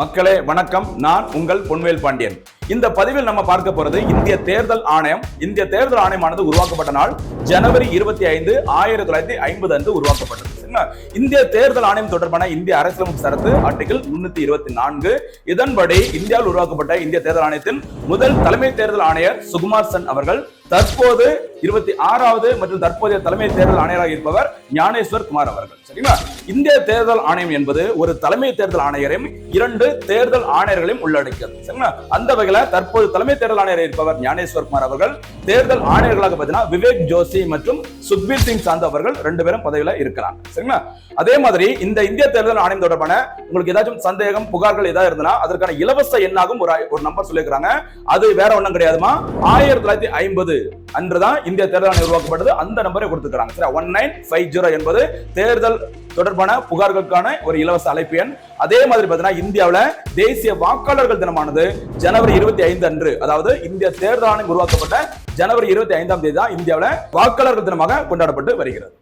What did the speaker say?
மக்களே வணக்கம். நான் உங்கள் பொன்வேல் பாண்டியன். இந்த பதிவில் நம்ம பார்க்க போறது இந்திய தேர்தல் ஆணையம். இந்திய தேர்தல் ஆணையமானது உருவாக்கப்பட்ட நாள் ஜனவரி 25, 1950 அன்று உருவாக்கப்பட்டது. இந்திய தேர்தல் ஆணையம் தொடர்பான இந்திய அரசியலமைப்பு சரத்து ஆர்டிகிள் 324. இதன்படி இந்தியாவில் உருவாக்கப்பட்ட இந்திய தேர்தல் ஆணையத்தின் முதல் தலைமை தேர்தல் ஆணையர் சுகுமார் சென் அவர்கள். தற்போது 26வது மற்றும் தற்போதைய தலைமை தேர்தல் ஆணையராக இருப்பவர் ஞானேஸ்வர் குமார் அவர்கள். சரிங்களா? இந்திய தேர்தல் ஆணையம் என்பது ஒரு தலைமை தேர்தல் ஆணையரையும் 2 தேர்தல் ஆணையர்களையும் உள்ளடக்கியது. சரிங்களா? அந்த வகையில தற்போது தலைமை தேர்தல் ஆணையர் இருப்பவர் ஞானேஸ்வர் குமார் அவர்கள். தேர்தல் ஆணையர்களாக பார்த்தீங்கன்னா விவேக் ஜோஷி மற்றும் சுக்பீர் சிங் சாந்து அவர்கள் 2 பேரும் பதவியில இருக்கிறாங்க. சரிங்களா? அதே மாதிரி இந்த இந்திய தேர்தல் ஆணையம் தொடர்பான உங்களுக்கு ஏதாச்சும் சந்தேகம், புகார்கள் ஏதாவது இருந்தா அதற்கான இலவச எண்ணாகும் ஒரு நம்பர் சொல்லியிருக்காங்க. அது வேற ஒண்ணும் கிடையாதுமா. 1950 அன்றுதான் இந்திய தேர்தல் ஆணையம் உருவாக்கப்பட்டது. அந்த நம்பரை கொடுத்துக்கிறாங்க. 1950 என்பது தேர்தல் தொடர்பான புகார்களுக்கான ஒரு இலவச அழைப்பு எண். அதே மாதிரி பார்த்தீங்கன்னா இந்தியாவில் தேசிய வாக்காளர்கள் தினமானது ஜனவரி 25 அன்று, அதாவது இந்திய தேர்தல் ஆணையம் உருவாக்கப்பட்ட ஜனவரி 25ஆம் தேதி தான் இந்தியாவில் வாக்காளர்கள் தினமாக கொண்டாடப்பட்டு வருகிறது.